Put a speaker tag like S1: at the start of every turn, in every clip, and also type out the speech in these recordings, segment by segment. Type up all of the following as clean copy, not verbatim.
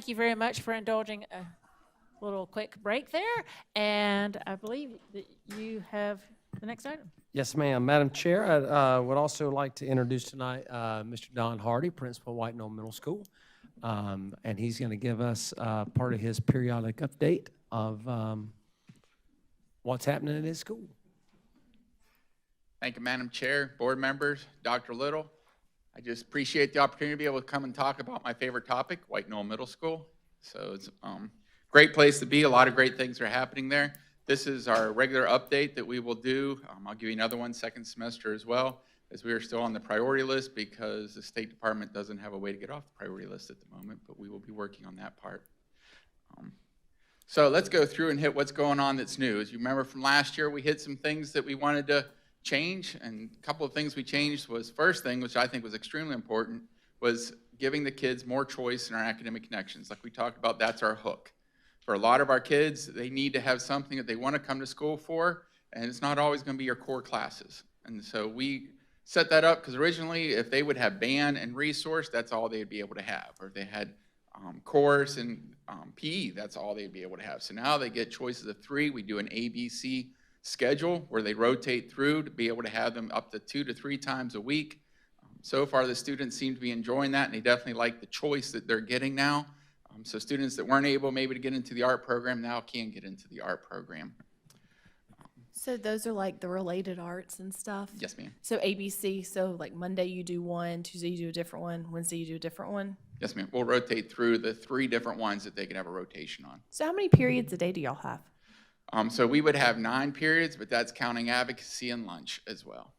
S1: thank you very much for indulging a little quick break there. And I believe that you have the next item.
S2: Yes, ma'am. Madam Chair, I would also like to introduce tonight Mr. Don Hardy, Principal of White Knoll Middle School. And he's going to give us part of his periodic update of what's happening at his school.
S3: Thank you, Madam Chair, board members, Dr. Little. I just appreciate the opportunity to be able to come and talk about my favorite topic, White Knoll Middle School. So it's a great place to be. A lot of great things are happening there. This is our regular update that we will do. I'll give you another one second semester as well, as we are still on the priority list because the State Department doesn't have a way to get off the priority list at the moment, but we will be working on that part. So let's go through and hit what's going on that's new. As you remember from last year, we hit some things that we wanted to change, and a couple of things we changed was, first thing, which I think was extremely important, was giving the kids more choice in our academic connections. Like we talked about, that's our hook. For a lot of our kids, they need to have something that they want to come to school for, and it's not always going to be your core classes. And so we set that up because originally, if they would have band and resource, that's all they'd be able to have. Or if they had course and PE, that's all they'd be able to have. So now they get choices of 3. We do an ABC schedule where they rotate through to be able to have them up to 2 to 3 times a week. So far, the students seem to be enjoying that, and they definitely like the choice that they're getting now. So students that weren't able maybe to get into the art program now can get into the art program.
S4: So those are like the related arts and stuff?
S3: Yes, ma'am.
S4: So ABC, so like Monday you do one, Tuesday you do a different one, Wednesday you do a different one?
S3: Yes, ma'am. We'll rotate through the 3 different ones that they can have a rotation on.
S4: So how many periods a day do y'all have?
S3: So we would have 9 periods, but that's counting advocacy and lunch as well.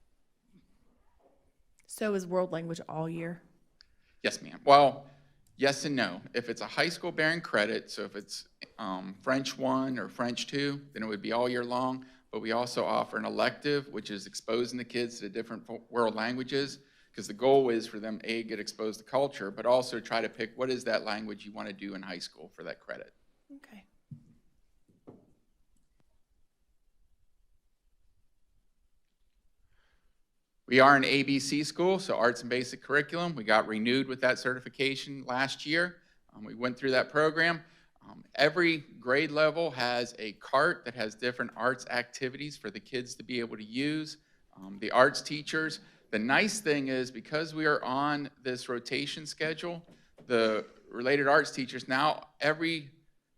S4: So is world language all year?
S3: Yes, ma'am. Well, yes and no. If it's a high school bearing credit, so if it's French 1 or French 2, then it would be all year long. But we also offer an elective, which is exposing the kids to different world languages, because the goal is for them, A, get exposed to culture, but also try to pick what is that language you want to do in high school for that credit.
S4: Okay.
S3: We are an ABC school, so arts and basic curriculum. We got renewed with that certification last year. We went through that program. Every grade level has a cart that has different arts activities for the kids to be able to use. The arts teachers, the nice thing is because we are on this rotation schedule, the related arts teachers now every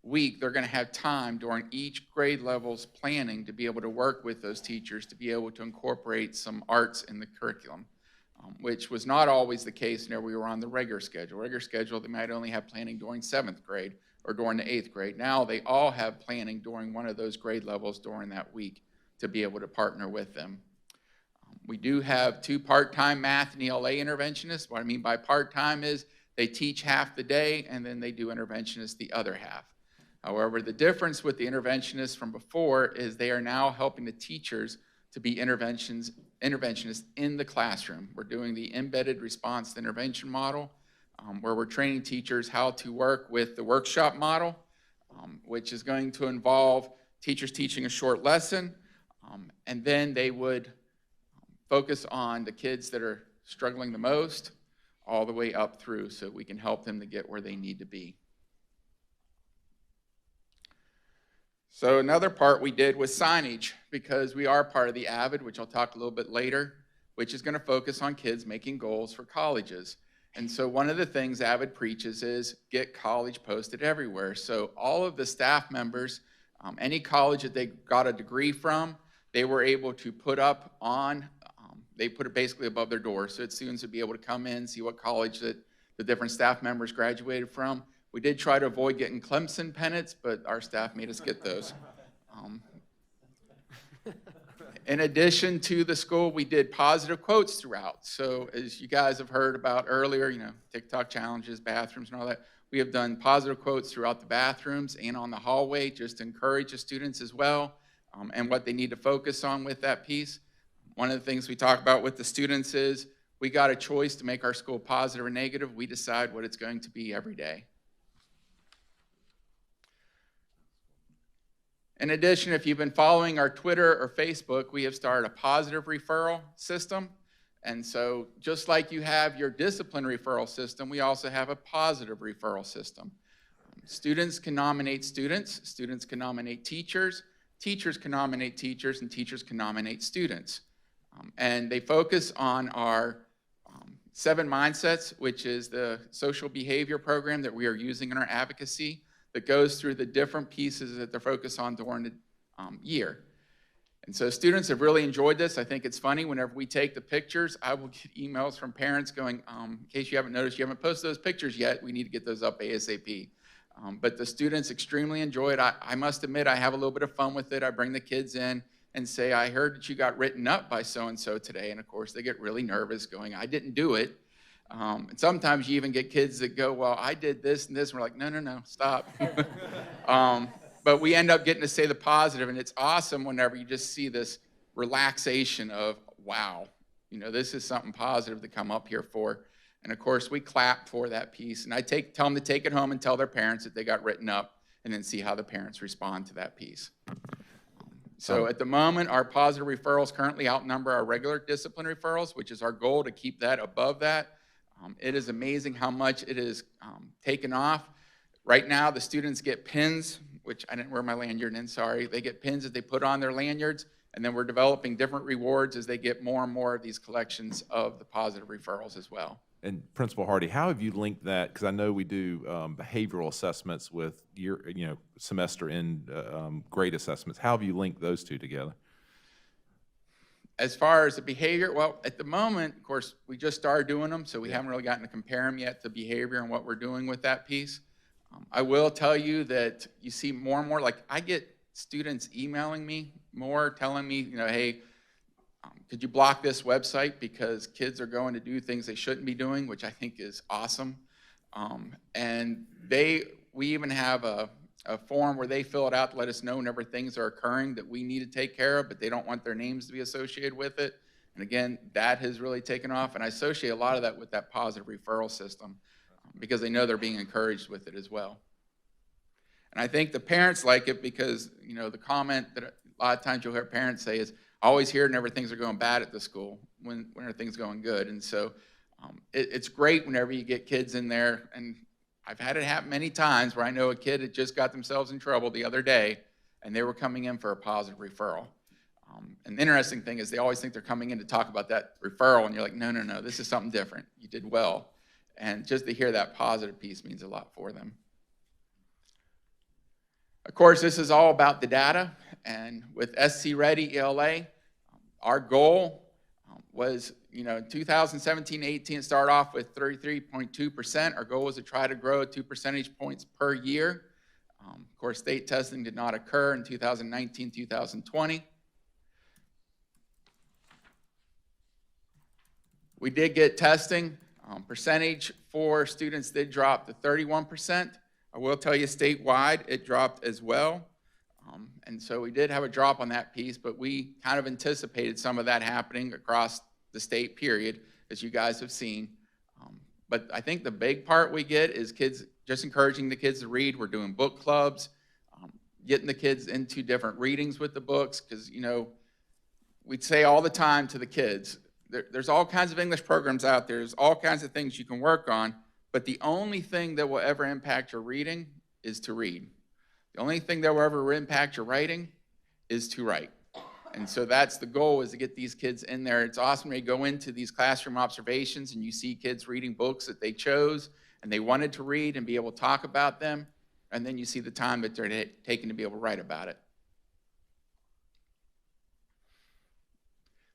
S3: week they're going to have time during each grade level's planning to be able to work with those teachers to be able to incorporate some arts in the curriculum, which was not always the case whenever we were on the regular schedule. Regular schedule, they might only have planning during 7th grade or during the 8th grade. Now they all have planning during one of those grade levels during that week to be able to partner with them. We do have 2 part-time math and ELA interventionists. What I mean by part-time is they teach half the day and then they do interventionists the other half. However, the difference with the interventionists from before is they are now helping the teachers to be interventionists in the classroom. We're doing the embedded response to intervention model, where we're training teachers how to work with the workshop model, which is going to involve teachers teaching a short lesson, and then they would focus on the kids that are struggling the most all the way up through so we can help them to get where they need to be. So another part we did was signage, because we are part of the AVID, which I'll talk a little bit later, which is going to focus on kids making goals for colleges. And so one of the things AVID preaches is get college posted everywhere. So all of the staff members, any college that they got a degree from, they were able to put up on, they put it basically above their door. So that students would be able to come in, see what college that the different staff members graduated from. We did try to avoid getting Clemson pennants, but our staff made us get those. In addition to the school, we did positive quotes throughout. So as you guys have heard about earlier, TikTok challenges, bathrooms and all that, we have done positive quotes throughout the bathrooms and on the hallway just to encourage the students as well, and what they need to focus on with that piece. One of the things we talk about with the students is we got a choice to make our school positive or negative. We decide what it's going to be every day. In addition, if you've been following our Twitter or Facebook, we have started a positive referral system. And so just like you have your discipline referral system, we also have a positive referral system. Students can nominate students, students can nominate teachers, teachers can nominate teachers, and teachers can nominate students. And they focus on our 7 Mindsets, which is the social behavior program that we are using in our advocacy that goes through the different pieces that they're focused on during the year. And so students have really enjoyed this. I think it's funny, whenever we take the pictures, I will get emails from parents going, in case you haven't noticed, you haven't posted those pictures yet, we need to get those up ASAP. But the students extremely enjoy it. I must admit, I have a little bit of fun with it. I bring the kids in and say, I heard that you got written up by so-and-so today. And of course, they get really nervous going, I didn't do it. And sometimes you even get kids that go, well, I did this and this. And we're like, no, stop. But we end up getting to say the positive, and it's awesome whenever you just see this relaxation of, wow, this is something positive to come up here for. And of course, we clap for that piece, and I tell them to take it home and tell their parents that they got written up, and then see how the parents respond to that piece. So at the moment, our positive referrals currently outnumber our regular discipline referrals, which is our goal to keep that above that. It is amazing how much it is taken off. Right now, the students get pins, which I didn't wear my lanyard in, sorry. They get pins that they put on their lanyards, and then we're developing different rewards as they get more and more of these collections of the positive referrals as well.
S5: And Principal Hardy, how have you linked that? Because I know we do behavioral assessments with your, semester end grade assessments. How have you linked those two together?
S3: As far as the behavior, well, at the moment, of course, we just started doing them, so we haven't really gotten to compare them yet to behavior and what we're doing with that piece. I will tell you that you see more and more, like I get students emailing me more, telling me, hey, could you block this website because kids are going to do things they shouldn't be doing, which I think is awesome. And we even have a form where they fill it out to let us know whenever things are occurring that we need to take care of, but they don't want their names to be associated with it. And again, that has really taken off, and I associate a lot of that with that positive referral system because they know they're being encouraged with it as well. And I think the parents like it because, the comment that a lot of times you'll hear parents say is, I always hear whenever things are going bad at the school, when everything's going good. And so it's great whenever you get kids in there, and I've had it happen many times where I know a kid had just got themselves in trouble the other day, and they were coming in for a positive referral. And the interesting thing is they always think they're coming in to talk about that referral, and you're like, no, this is something different. You did well. And just to hear that positive piece means a lot for them. Of course, this is all about the data, and with SC Ready ELA, our goal was, in 2017-18, start off with 33.2%. Our goal was to try to grow 2 percentage points per year. Of course, state testing did not occur in 2019-2020. We did get testing. Percentage for students did drop to 31%. I will tell you statewide, it dropped as well. And so we did have a drop on that piece, but we kind of anticipated some of that happening across the state period, as you guys have seen. But I think the big part we get is kids, just encouraging the kids to read. We're doing book clubs, getting the kids into different readings with the books, because, we'd say all the time to the kids, there's all kinds of English programs out there. There's all kinds of things you can work on, but the only thing that will ever impact your reading is to read. The only thing that will ever impact your writing is to write. And so that's the goal, is to get these kids in there. It's awesome when you go into these classroom observations and you see kids reading books that they chose and they wanted to read and be able to talk about them, and then you see the time that they're taking to be able to write about it.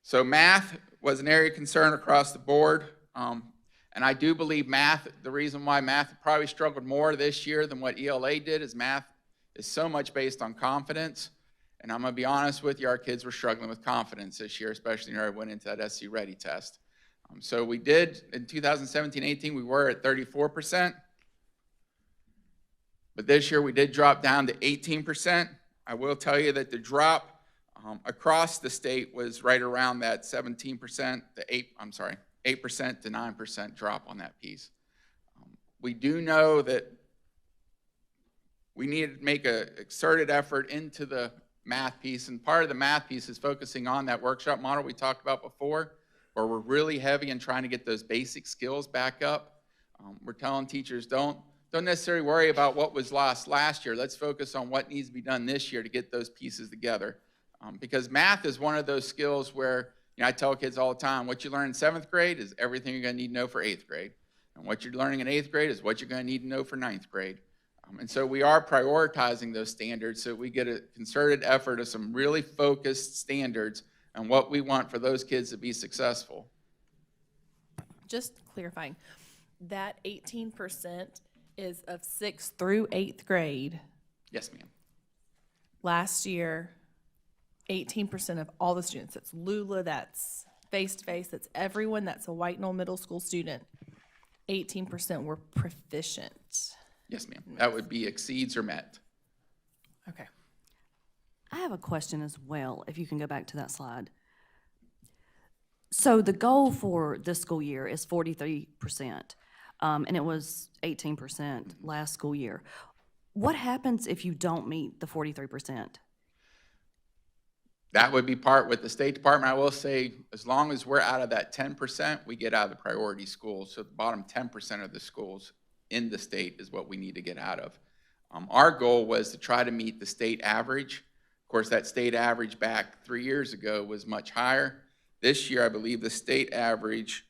S3: So math was an area of concern across the board. And I do believe math, the reason why math probably struggled more this year than what ELA did is math is so much based on confidence. And I'm going to be honest with you, our kids were struggling with confidence this year, especially when I went into that SC Ready test. So we did, in 2017-18, we were at 34%. But this year we did drop down to 18%. I will tell you that the drop across the state was right around that 17% to 8% to 9% drop on that piece. We do know that we need to make a exerted effort into the math piece, and part of the math piece is focusing on that workshop model we talked about before, where we're really heavy in trying to get those basic skills back up. We're telling teachers, don't don't necessarily worry about what was lost last year. Let's focus on what needs to be done this year to get those pieces together. Because math is one of those skills where, I tell kids all the time, what you learn in 7th grade is everything you're going to need to know for 8th grade. And what you're learning in 8th grade is what you're going to need to know for 9th grade. And so we are prioritizing those standards so we get a concerted effort of some really focused standards on what we want for those kids to be successful.
S4: Just clarifying, that 18% is of 6th through 8th grade.
S3: Yes, ma'am.
S4: Last year, 18% of all the students, that's Lula, that's face-to-face, that's everyone that's a White Knoll Middle School student, 18% were proficient.
S3: Yes, ma'am. That would be exceeds or met.
S4: Okay.
S6: I have a question as well, if you can go back to that slide. So the goal for this school year is 43%, and it was 18% last school year. What happens if you don't meet the 43%?
S3: That would be part with the State Department. I will say, as long as we're out of that 10%, we get out of the priority schools. So the bottom 10% of the schools in the state is what we need to get out of. Our goal was to try to meet the state average. Of course, that state average back 3 years ago was much higher. This year, I believe the state average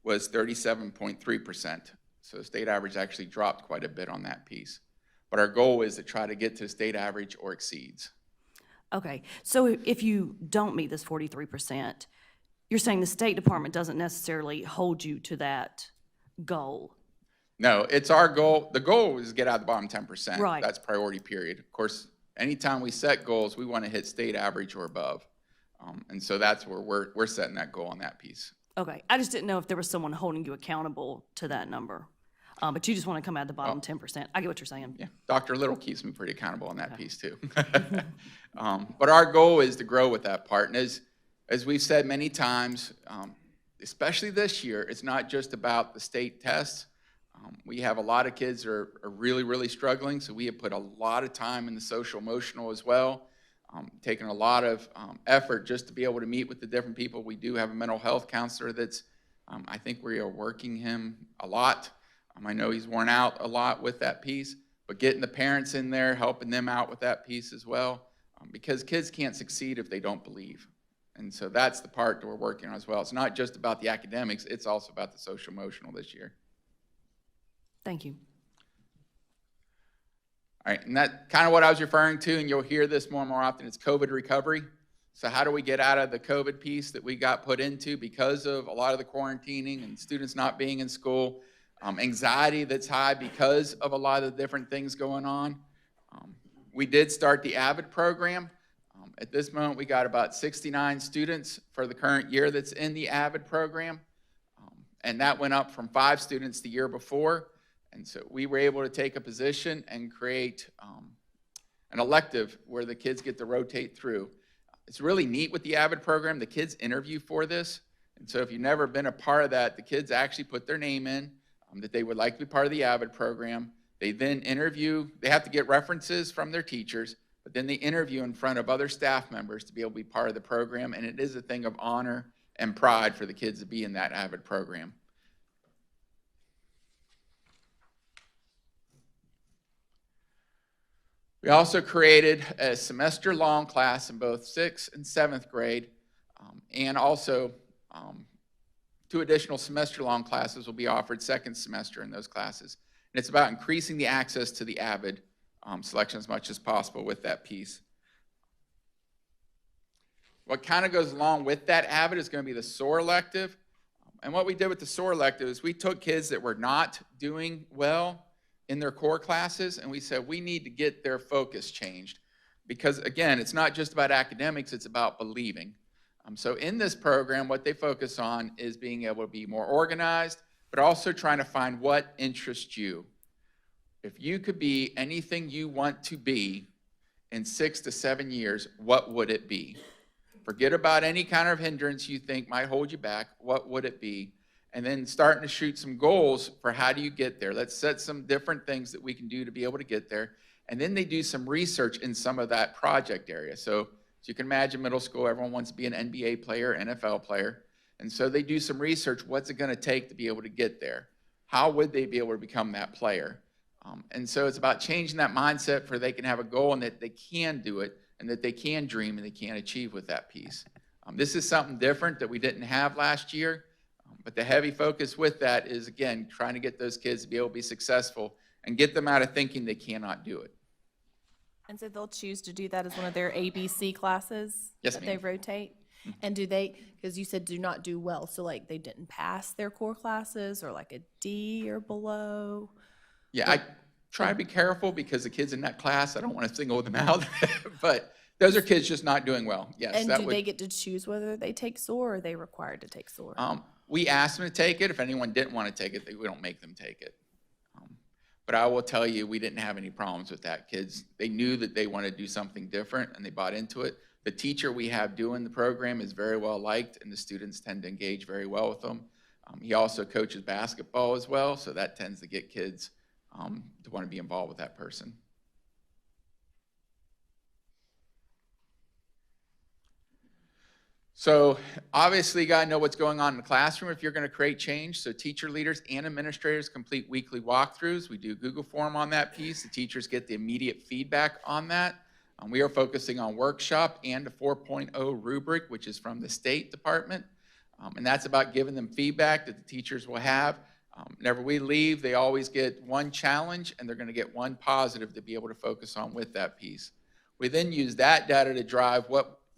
S3: was 37.3%. So the state average actually dropped quite a bit on that piece. But our goal is to try to get to the state average or exceeds.
S6: Okay, so if you don't meet this 43%, you're saying the State Department doesn't necessarily hold you to that goal?
S3: No, it's our goal. The goal is to get out of the bottom 10%.
S6: Right.
S3: That's priority period. Of course, anytime we set goals, we want to hit state average or above. And so that's where we're setting that goal on that piece.
S6: Okay, I just didn't know if there was someone holding you accountable to that number. But you just want to come out of the bottom 10%. I get what you're saying.
S3: Yeah, Dr. Little keeps me pretty accountable on that piece too. But our goal is to grow with that part. And as we've said many times, especially this year, it's not just about the state tests. We have a lot of kids that are really, really struggling, so we have put a lot of time in the social emotional as well, taken a lot of effort just to be able to meet with the different people. We do have a mental health counselor that's, I think we are working him a lot. I know he's worn out a lot with that piece, but getting the parents in there, helping them out with that piece as well, because kids can't succeed if they don't believe. And so that's the part that we're working on as well. It's not just about the academics, it's also about the social emotional this year.
S6: Thank you.
S3: All right, and that's kind of what I was referring to, and you'll hear this more and more often, it's COVID recovery. So how do we get out of the COVID piece that we got put into because of a lot of the quarantining and students not being in school, anxiety that's high because of a lot of the different things going on. We did start the AVID program. At this moment, we got about 69 students for the current year that's in the AVID program. And that went up from 5 students the year before. And so we were able to take a position and create an elective where the kids get to rotate through. It's really neat with the AVID program. The kids interview for this. And so if you've never been a part of that, the kids actually put their name in that they would like to be part of the AVID program. They then interview. They have to get references from their teachers, but then they interview in front of other staff members to be able to be part of the program. And it is a thing of honor and pride for the kids to be in that AVID program. We also created a semester-long class in both 6th and 7th grade, and also 2 additional semester-long classes will be offered second semester in those classes. And it's about increasing the access to the AVID selection as much as possible with that piece. What kind of goes along with that AVID is going to be the SOAR elective. And what we did with the SOAR elective is we took kids that were not doing well in their core classes, and we said we need to get their focus changed. Because again, it's not just about academics, it's about believing. So in this program, what they focus on is being able to be more organized, but also trying to find what interests you. If you could be anything you want to be in 6 to 7 years, what would it be? Forget about any kind of hindrance you think might hold you back. What would it be? And then starting to shoot some goals for how do you get there. Let's set some different things that we can do to be able to get there. And then they do some research in some of that project area. So as you can imagine, middle school, everyone wants to be an NBA player, NFL player. And so they do some research. What's it going to take to be able to get there? How would they be able to become that player? And so it's about changing that mindset for they can have a goal and that they can do it and that they can dream and they can achieve with that piece. This is something different that we didn't have last year, but the heavy focus with that is, again, trying to get those kids to be able to be successful and get them out of thinking they cannot do it.
S4: And so they'll choose to do that as one of their ABC classes?
S3: Yes,
S4: that they
S3: ma'am.
S4: rotate? And do they, because you said do not do well, so like they didn't pass their core classes or like a D or below?
S3: Yeah, I try to be careful because the kids in that class, I don't want to single them out, but those are kids just not doing well. Yes,
S4: And
S3: that
S4: do
S3: would.
S4: they get to choose whether they take SOAR or are they required to take SOAR?
S3: We asked them to take it. If anyone didn't want to take it, we don't make them take it. But I will tell you, we didn't have any problems with that. Kids, they knew that they wanted to do something different and they bought into it. The teacher we have doing the program is very well liked and the students tend to engage very well with them. He also coaches basketball as well, so that tends to get kids to want to be involved with that person. So obviously you got to know what's going on in the classroom if you're going to create change. So teacher leaders and administrators complete weekly walkthroughs. We do Google form on that piece. The teachers get the immediate feedback on that. We are focusing on workshop and a 4.0 rubric, which is from the State Department. And that's about giving them feedback that the teachers will have. Whenever we leave, they always get one challenge and they're going to get one positive to be able to focus on with that piece. We then use that data to drive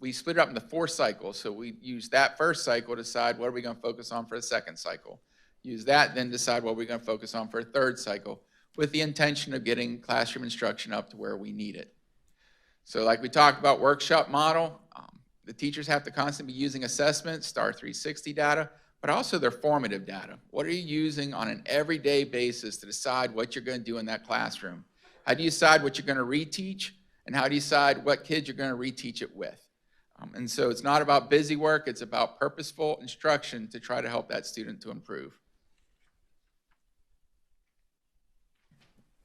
S3: we split it up into 4 cycles. So we use that first cycle to decide what are we going to focus on for the second cycle. Use that, then decide what we're going to focus on for a third cycle with the intention of getting classroom instruction up to where we need it. So like we talked about workshop model, the teachers have to constantly be using assessment, STAR 360 data, but also their formative data. What are you using on an everyday basis to decide what you're going to do in that classroom? How do you decide what you're going to reteach? And how do you decide what kids you're going to reteach it with? And so it's not about busy work, it's about purposeful instruction to try to help that student to improve.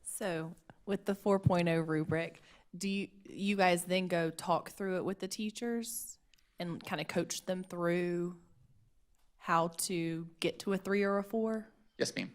S4: So with the 4.0 rubric, do you guys then go talk through it with the teachers and kind of coach them through how to get to a 3 or a 4?
S3: Yes, ma'am.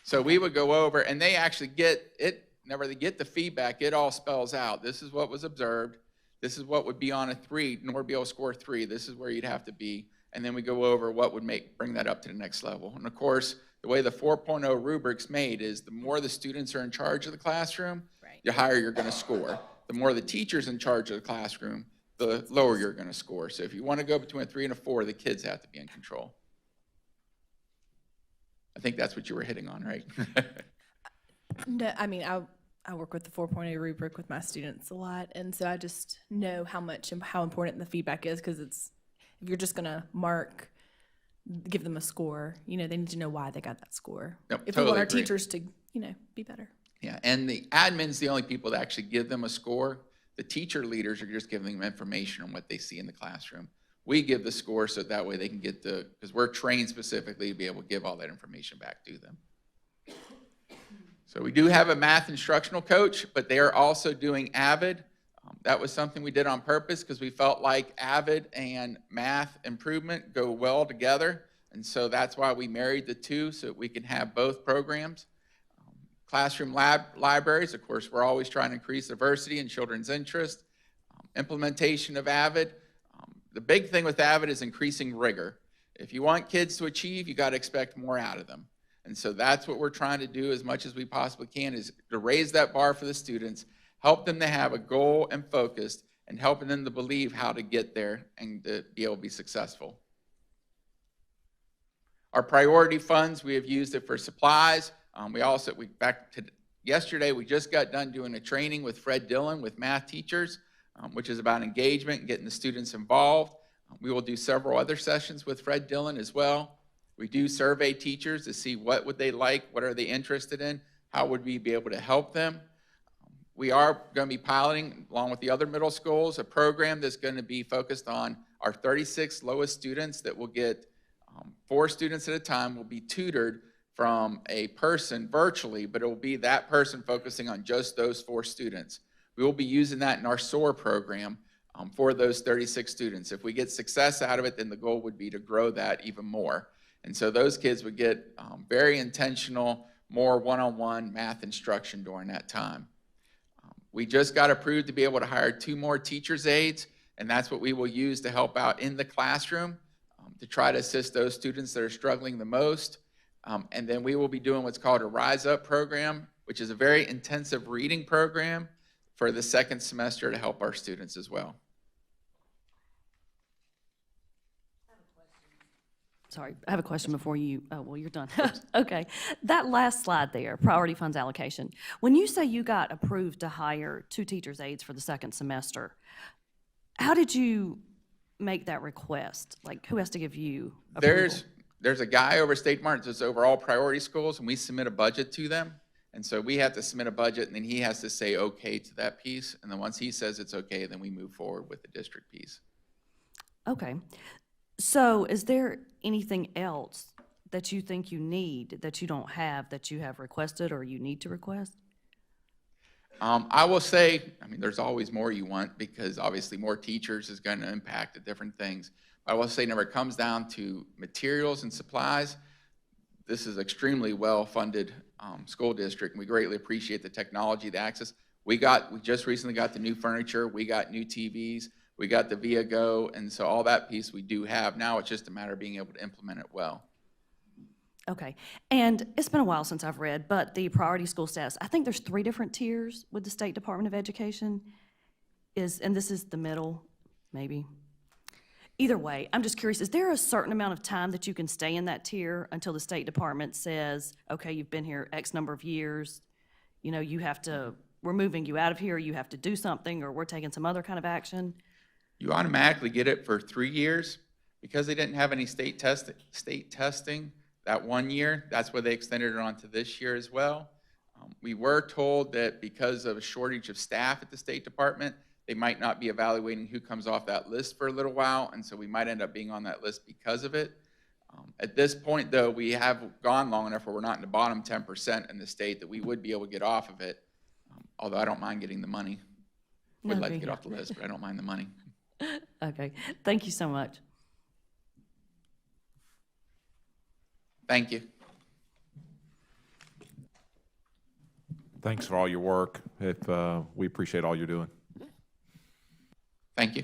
S3: So we would go over, and they actually get it, whenever they get the feedback, it all spells out. This is what was observed. This is what would be on a 3, nor be able to score 3. This is where you'd have to be. And then we go over what would bring that up to the next level. And of course, the way the 4.0 rubric's made is the more the students are in charge of the classroom, the higher you're going to score. The more the teacher's in charge of the classroom, the lower you're going to score. So if you want to go between a 3 and a 4, the kids have to be in control. I think that's what you were hitting on, right?
S4: No, I mean, I work with the 4.0 rubric with my students a lot, and so I just know how important the feedback is, because if you're just going to give them a score, they need to know why they got that score.
S3: Yep,
S4: if
S3: totally
S4: we want our
S3: agree.
S4: teachers to, be better.
S3: Yeah, and the admin's the only people that actually give them a score. The teacher leaders are just giving them information on what they see in the classroom. We give the score so that way they can get because we're trained specifically to be able to give all that information back to them. So we do have a math instructional coach, but they are also doing AVID. That was something we did on purpose because we felt like AVID and math improvement go well together. And so that's why we married the two, so that we can have both programs. Classroom libraries, of course, we're always trying to increase diversity and children's interest. Implementation of AVID. The big thing with AVID is increasing rigor. If you want kids to achieve, you got to expect more out of them. And so that's what we're trying to do as much as we possibly can, is to raise that bar for the students, help them to have a goal and focus, and helping them to believe how to get there and to be able to be successful. Our priority funds, we have used it for supplies. Yesterday, we just got done doing a training with Fred Dillon with math teachers, which is about engagement and getting the students involved. We will do several other sessions with Fred Dillon as well. We do survey teachers to see what would they like, what are they interested in, how would we be able to help them. We are going to be piloting, along with the other middle schools, a program that's going to be focused on our 36 lowest students that will get 4 students at a time will be tutored from a person virtually, but it will be that person focusing on just those 4 students. We will be using that in our SOAR program for those 36 students. If we get success out of it, then the goal would be to grow that even more. And so those kids would get very intentional more one-on-one math instruction during that time. We just got approved to be able to hire 2 more teacher's aides, and that's what we will use to help out in the classroom to try to assist those students that are struggling the most. And then we will be doing what's called a Rise Up program, which is a very intensive reading program for the second semester to help our students as well.
S6: Sorry, I have a question before you, oh, well, you're done. Okay. That last slide there, priority funds allocation. When you say you got approved to hire 2 teacher's aides for the second semester, how did you make that request? Like, who has to give you approval?
S3: There's a guy over State Department that's over all priority schools, and we submit a budget to them. And so we have to submit a budget, and then he has to say okay to that piece. And then once he says it's okay, then we move forward with the district piece.
S6: Okay. So is there anything else that you think you need that you don't have, that you have requested or you need to request?
S3: I will say, I mean, there's always more you want because obviously more teachers is going to impact the different things. But I will say, whenever it comes down to materials and supplies, this is extremely well-funded school district, and we greatly appreciate the technology, the access. We just recently got the new furniture, we got new TVs, we got the Via Go, and so all that piece we do have. Now it's just a matter of being able to implement it well.
S6: Okay. And it's been a while since I've read, but the priority school status, I think there's 3 different tiers with the State Department of Education. And this is the middle, maybe. Either way, I'm just curious, is there a certain amount of time that you can stay in that tier until the State Department says, okay, you've been here X number of years, you know, we're moving you out of here, you have to do something, or we're taking some other kind of action?
S3: You automatically get it for 3 years. Because they didn't have any state testing that 1 year, that's why they extended it on to this year as well. We were told that because of a shortage of staff at the State Department, they might not be evaluating who comes off that list for a little while, and so we might end up being on that list because of it. At this point, though, we have gone long enough where we're not in the bottom 10% in the state that we would be able to get off of it, although I don't mind getting the money. Would like to get off the list, but I don't mind the money.
S6: Okay. Thank you so much.
S3: Thank you.
S5: Thanks for all your work. We appreciate all you're doing.
S3: Thank you.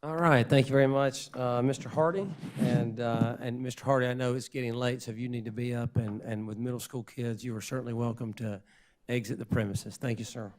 S2: All right, thank you very much, Mr. Hardy. And Mr. Hardy, I know it's getting late, so if you need to be up and with middle school kids, you are certainly welcome to exit the premises. Thank you, sir.